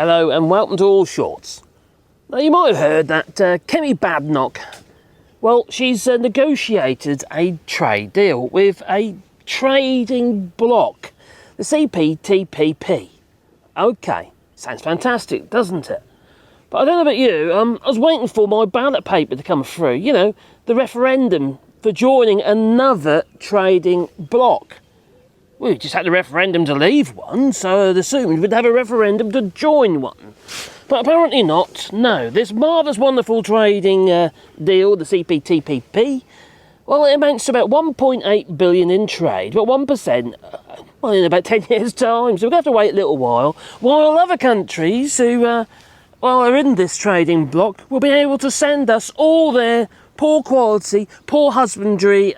Hello and welcome to All Shorts. Now you might have heard that Kemi Badenoch, well, she's negotiated a trade deal with a trading bloc, the CPTPP. Okay, sounds fantastic, doesn't it? But I don't know about you, I was waiting for my ballot paper to come through, you know, the referendum for joining another trading bloc. We just had a referendum to leave one, so I'd assumed we'd have a referendum to join one. But apparently not. No, this marvellous, wonderful trading deal, the CPTPP, well, it amounts to about 1.8 billion in trade, but 1%, well, in about 10 years' time. So we're going to have to wait a little while other countries who, are in this trading bloc will be able to send us all their poor quality, poor husbandry,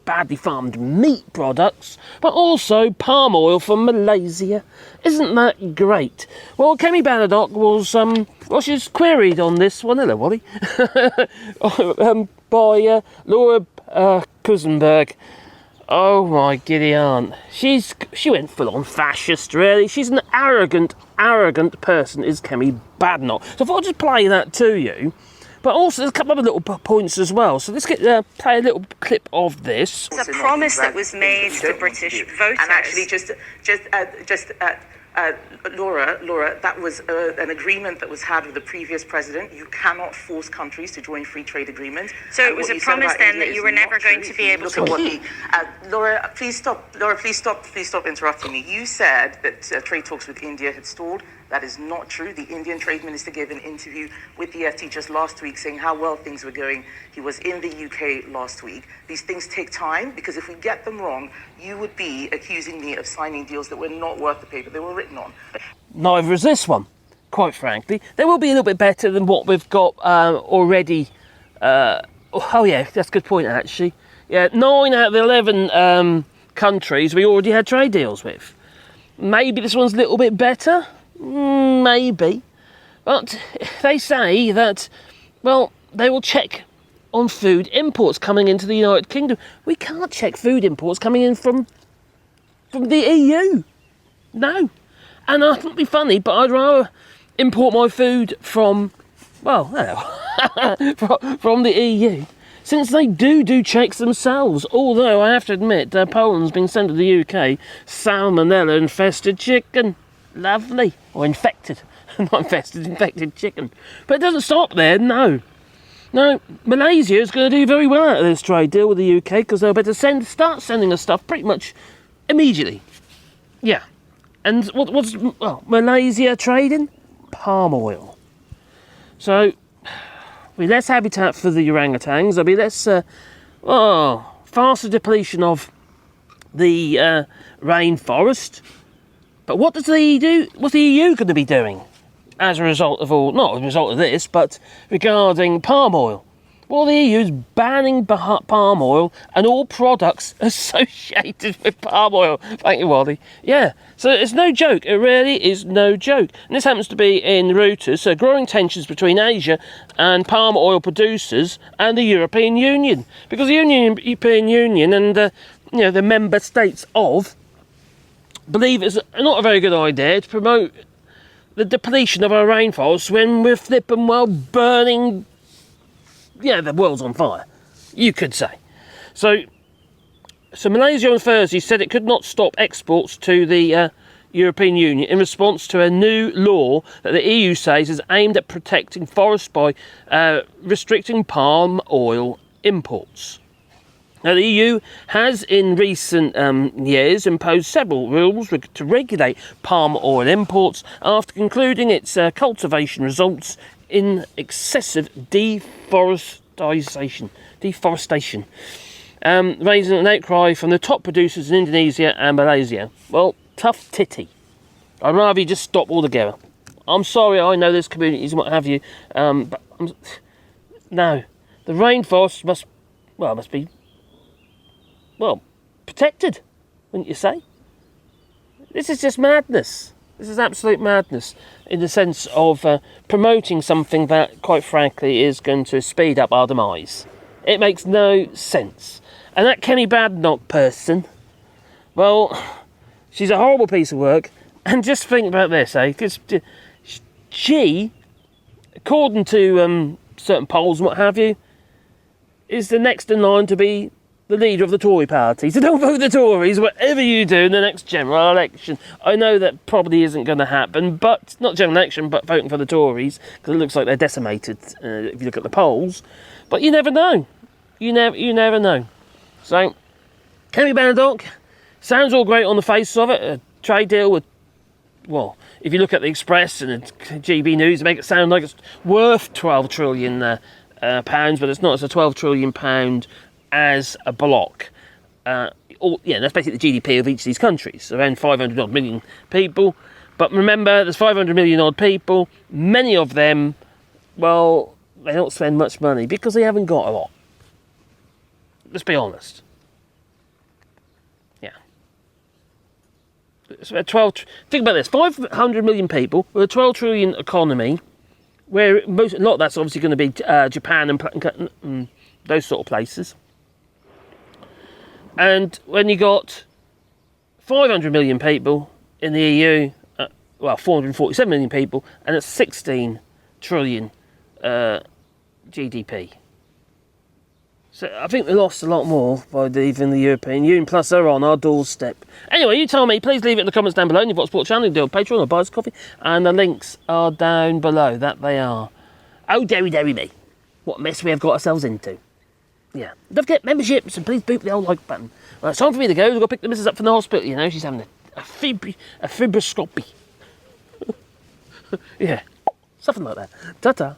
badly farmed meat products, but also palm oil from Malaysia. Isn't that great? Well, Kemi Badenoch was, she's queried on this one, hello Wally, by Laura Kusenberg. Oh my giddy aunt. She went full on fascist, really. She's an arrogant person, is Kemi Badenoch. So I thought I'd just play that to you. But also, there's a couple of little points as well. So let's play a little clip of this. It's a promise that was made to British voters. And actually, Laura, that was an agreement that was had with the previous president. You cannot force countries to join free trade agreements. So it was a promise then that you were never going to be able to. Laura, please stop. Laura, please stop interrupting me. You said that trade talks with India had stalled. That is not true. The Indian Trade Minister gave an interview with the FT just last week saying how well things were going. He was in the UK last week. These things take time because if we get them wrong, you would be accusing me of signing deals that were not worth the paper they were written on. Neither is this one, quite frankly. They will be a little bit better than what we've got already. Oh yeah, that's a good point actually. Yeah, 9 out of the 11 countries we already had trade deals with. Maybe this one's a little bit better. Maybe, but they say that, well, they will check on food imports coming into the United Kingdom. We can't check food imports coming in from the EU. No, and I wouldn't be funny, but I'd rather import my food from, from the EU, since they do checks themselves. Although I have to admit, Poland's been sent to the UK salmonella infested chicken. Lovely. Or infected. Not infested, infected chicken. But it doesn't stop there, no. No, Malaysia is going to do very well out of this trade deal with the UK because they'll better start sending us stuff pretty much immediately. Yeah. And what's Malaysia trading? Palm oil. So, there'll be less habitat for the orangutans. There'll be less, faster depletion of the rainforest. But what does the EU do? What's the EU going to be doing as a result of not as a result of this, but regarding palm oil? Well, the EU is banning palm oil and all products associated with palm oil. Thank you, Wally. Yeah, so it's no joke. It really is no joke. And this happens to be in Reuters, so growing tensions between Asia and palm oil producers and the European Union. Because the European Union and the member states of believe it's not a very good idea to promote the depletion of our rainforests when we're burning. Yeah, the world's on fire, you could say. So Malaysia on Thursday said it could not stop exports to the European Union in response to a new law that the EU says is aimed at protecting forests by restricting palm oil imports. Now, the EU has in recent years imposed several rules to regulate palm oil imports after concluding its cultivation results in excessive deforestation, raising an outcry from the top producers in Indonesia and Malaysia. Well, tough titty. I'd rather you just stop altogether. I'm sorry, I know there's communities and what have you, but no, the rainforest must be protected, wouldn't you say? This is just madness. This is absolute madness in the sense of promoting something that, quite frankly, is going to speed up our demise. It makes no sense. And that Kemi Badenoch person, well, she's a horrible piece of work, And just think about this, because she, according to certain polls and what have you, is the next in line to be the leader of the Tory party. So don't vote the Tories, whatever you do in the next general election. I know that probably isn't going to happen, but not general election, but voting for the Tories, because it looks like they're decimated if you look at the polls. But you never know. You never know. So, Kemi Badenoch, sounds all great on the face of it. A trade deal with, well, if you look at the Express and the GB News, make it sound like it's worth 12 trillion pounds, but it's not. It's a 12 trillion pound as a bloc. That's basically the GDP of each of these countries, around 500 odd million people. But remember, there's 500 million odd people. Many of them, well, they don't spend much money because they haven't got a lot. Let's be honest. Yeah. It's about 12. Think about this: 500 million people with a 12 trillion economy, where a lot of that's obviously going to be Japan and those sort of places. And when you got 500 million people in the EU, 447 million people, and it's 16 trillion GDP. So I think we lost a lot more by leaving the European Union, plus they're on our doorstep. Anyway, you tell me, please leave it in the comments down below. And you've got Sport Channel, you can do it on Patreon or buy us coffee, and the links are down below, that they are. Oh, dearie me, what a mess we have got ourselves into. Yeah, don't forget memberships, and please boot the old like button. Well, it's time for me to go. We've got to pick the missus up from the hospital, you know. She's having a fibroscopy. Yeah, something like that. Ta-ta.